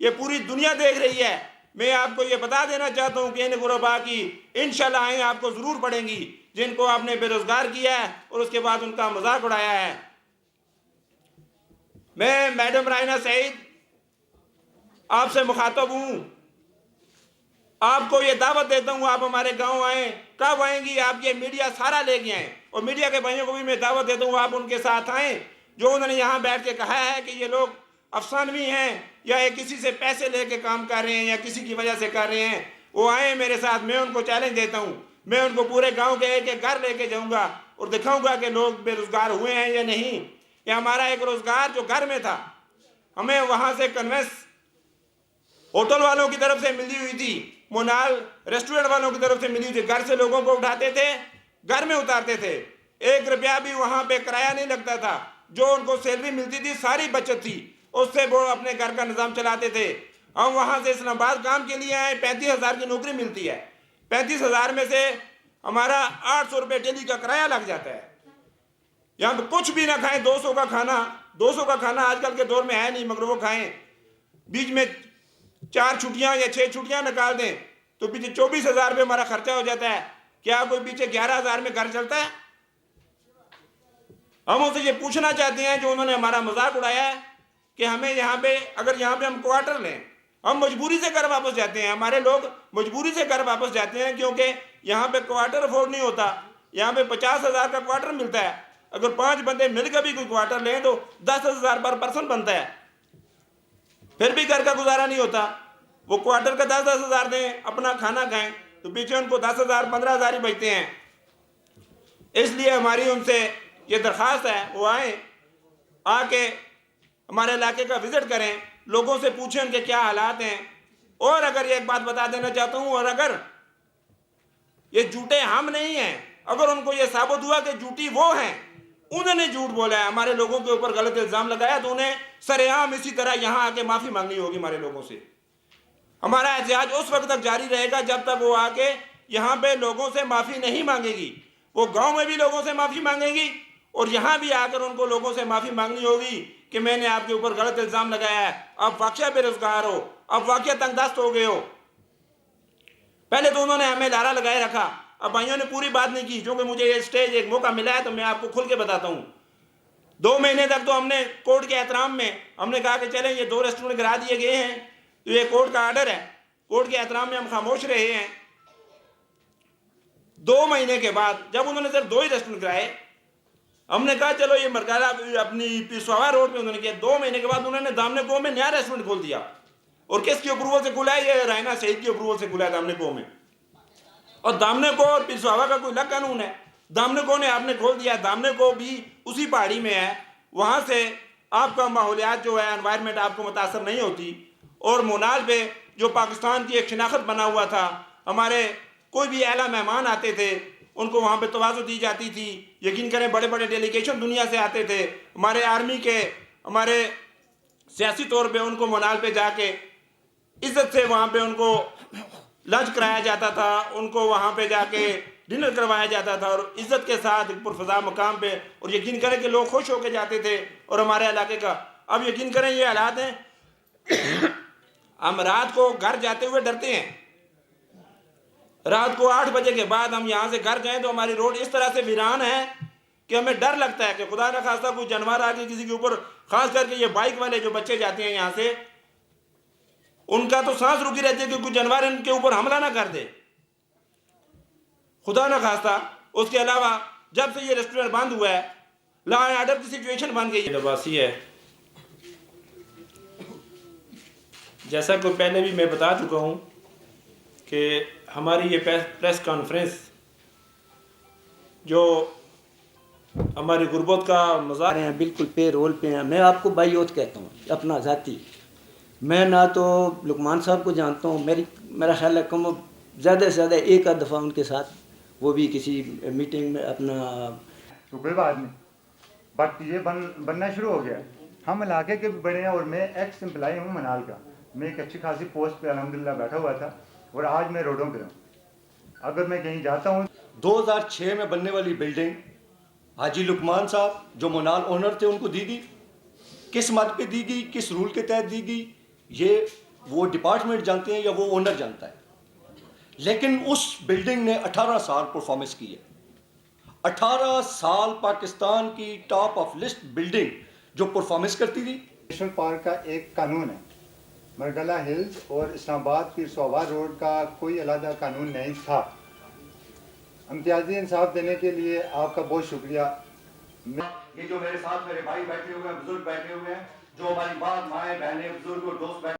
ये पूरी दुनिया देख रही है। मैं आपको ये बता देना चाहता हूँ कि इन गुरबा की इंशाल्लाह आएँ आपको ज़रूर पड़ेंगी, जिनको आपने बेरोज़गार किया है और उसके बाद उनका मजाक उड़ाया है। मैं मैडम रायना सईद आपसे मुखातब हूँ, आपको ये दावत देता हूँ, आप हमारे गांव आएँ। कब आएंगी आप? ये मीडिया सारा लेके आएँ, और मीडिया के भाइयों को भी मैं दावत देता हूँ, आप उनके साथ आएँ। जो उन्होंने यहाँ बैठ के कहा है कि ये लोग अफसानवी हैं या ये किसी से पैसे लेके काम कर रहे हैं या किसी की वजह से कर रहे हैं, वो आए मेरे साथ। मैं उनको चैलेंज देता हूँ, मैं उनको पूरे गाँव के एक घर लेके जाऊँगा और दिखाऊँगा कि लोग बेरोज़गार हुए हैं या नहीं। ये हमारा एक रोज़गार जो घर में था, हमें वहाँ से कन्वेंस होटल वालों की तरफ से मिली हुई थी, मोनाल रेस्टोरेंट वालों की तरफ से मिली हुई थी। घर से लोगों को उठाते थे, घर में उतारते थे, 1 रुपया भी वहाँ पे किराया नहीं लगता था। जो उनको सैलरी मिलती थी सारी बचत थी, उससे वो अपने घर का निज़ाम चलाते थे। हम वहाँ से इस्लामाबाद काम के लिए आए, 35,000 की नौकरी मिलती है। 35,000 में से हमारा 800 रुपये डेली का किराया लग जाता है। यहाँ पे कुछ भी ना खाएं, 200 का खाना, 200 का खाना आजकल के दौर में है नहीं, मगर वो खाएं। बीच में 4 छुट्टियां या 6 छुट्टियां निकाल दें तो पीछे 24,000 रुपये हमारा खर्चा हो जाता है। क्या कोई पीछे 11,000 में घर चलता है? हम उनसे ये पूछना चाहते हैं, जो उन्होंने हमारा मजाक उड़ाया है कि हमें यहाँ पे, अगर यहाँ पे हम क्वार्टर लें, हम मजबूरी से घर वापस जाते हैं। हमारे लोग मजबूरी से घर वापस जाते हैं क्योंकि यहाँ पे क्वार्टर अफोर्ड नहीं होता। यहाँ पे 50,000 का क्वार्टर मिलता है, अगर 5 बंदे मिलकर भी कोई क्वार्टर लें तो 10,000 पर पर्सन बनता है, फिर भी घर का गुजारा नहीं होता। वो क्वार्टर का 10,000 दें, अपना खाना खाएं, तो पीछे उनको 10,000 15,000 ही बचते हैं। इसलिए हमारी उनसे ये दरख्वास्त है, वो आए, आके हमारे इलाके का विजिट करें, लोगों से पूछें उनके क्या हालात हैं। और अगर एक बात बता देना चाहता हूँ, और अगर ये झूठे हम नहीं हैं, अगर उनको ये साबित हुआ कि झूठी वो हैं, उन्होंने झूठ बोला है, हमारे लोगों के ऊपर गलत इल्जाम लगाया, तो उन्हें सरेआम इसी तरह यहाँ आके माफ़ी मांगनी होगी हमारे लोगों से। हमारा एहतजाज उस वक्त तक जारी रहेगा जब तक वो आके यहाँ पे लोगों से माफ़ी नहीं मांगेगी। वो गांव में भी लोगों से माफ़ी मांगेगी और यहाँ भी आकर उनको लोगों से माफ़ी मांगनी होगी कि मैंने आपके ऊपर गलत इल्ज़ाम लगाया है, आप वाकई बेरोजगार हो, आप वाकई तंगदस्त हो गए हो। पहले तो उन्होंने हमें लारा लगाए रखा, अब भाइयों ने पूरी बात नहीं की। क्योंकि मुझे ये स्टेज एक मौका मिला है तो मैं आपको खुल के बताता हूँ। 2 महीने तक तो हमने कोर्ट के एहतराम में हमने कहा कि चलें ये 2 रेस्टोरेंट गिरा दिए गए हैं, तो ये कोर्ट का आर्डर है, कोर्ट के एहतराम में हम खामोश रहे हैं। 2 महीने के बाद जब उन्होंने सिर्फ 2 ही रेस्टोरेंट गिराए, हमने कहा चलो ये मरकाला अपनी पिसवावा रोड पे उन्होंने किया। 2 महीने के बाद उन्होंने दामने गांव में नया रेस्टोरेंट खोल दिया। और किसकी अप्रूवल से खुला है? ये रायना सईद की अप्रूवल से खुला है दामने गांव में। और दामने को और पिसवावा का कोई अलग कानून है। दामने को ने आपने खोल दिया, दामने को भी उसी पहाड़ी में है, वहाँ से आपका माहौलियात जो है, एनवायरनमेंट आपको मुतासर नहीं होती। और मोनाल पे जो पाकिस्तान की एक शनाख्त बना हुआ था, हमारे कोई भी आला मेहमान आते थे उनको वहाँ पे तवाज़ु दी जाती थी। यकीन करें बड़े बड़े डेलीगेशन दुनिया से आते थे, हमारे आर्मी के, हमारे सियासी तौर पे उनको मोनाल पे जाके इज्जत से वहाँ पे उनको लंच कराया जाता था, उनको वहाँ पे जाके डिनर करवाया जाता था और इज्जत के साथ पुरफज़ा मकाम पे। और यकीन करें कि लोग खुश होकर जाते थे और हमारे इलाके का। अब यकीन करें ये हालात हैं, हम रात को घर जाते हुए डरते हैं। रात को 8 बजे के बाद हम यहाँ से घर जाएं तो हमारी रोड इस तरह से वीरान है कि हमें डर लगता है कि खुदा न खास्ता कोई जानवर आके किसी के ऊपर, खास करके ये बाइक वाले जो बच्चे जाते हैं यहाँ से, उनका तो सांस रुकी रहती है कि कोई जानवर इनके ऊपर हमला ना कर दे, खुदा न खास्ता। उसके अलावा जब से ये रेस्टोरेंट बंद हुआ है, लॉ एंड ऑर्डर की सिचुएशन बन गई है। लबासी है, जैसा कि पहले भी मैं बता चुका हूँ कि हमारी ये प्रेस कॉन्फ्रेंस जो हमारी गुर्बत का मज़ाक हैं, बिल्कुल पे रोल पे हैं। मैं आपको बाइयोत कहता हूँ अपना ज़ाती, मैं ना तो लुकमान साहब को जानता हूँ, मेरा ख्याल है कम ज़्यादा से ज़्यादा 1 आध दफ़ा उनके साथ, वो भी किसी मीटिंग में अपना, तो कोई बात नहीं। बट ये बनना शुरू हो गया। हम इलाके के भी बड़े हैं और मैं एक्स एम्प्लॉय हूँ मनाल का। मैं एक अच्छी खासी पोस्ट पे अल्हम्दुलिल्लाह बैठा हुआ था और आज मैं रोडों पे हूँ। अगर मैं कहीं जाता हूँ, 2006 में बनने वाली बिल्डिंग हाजी लुकमान साहब जो मोनाल ओनर थे उनको दी गई। किस मद पे दी गई, किस रूल के तहत दी गई, ये वो डिपार्टमेंट जानते हैं या वो ओनर जानता है, लेकिन उस बिल्डिंग ने 18 साल परफॉर्मेंस की है। 18 साल पाकिस्तान की टॉप ऑफ लिस्ट बिल्डिंग जो परफॉर्मेंस करती थी। नेशनल पार्क का एक कानून है, मरगला हिल्स और इस्लामाबाद की सोहाबाद रोड का कोई अलग कानून नहीं था। इम्तियाजी इंसाफ देने के लिए आपका बहुत शुक्रिया। ये जो मेरे साथ मेरे भाई बैठे हुए हैं, बुजुर्ग बैठे हुए हैं, जो हमारी बाप, माएँ, बहनें, बुजुर्ग और दोस्त बैठे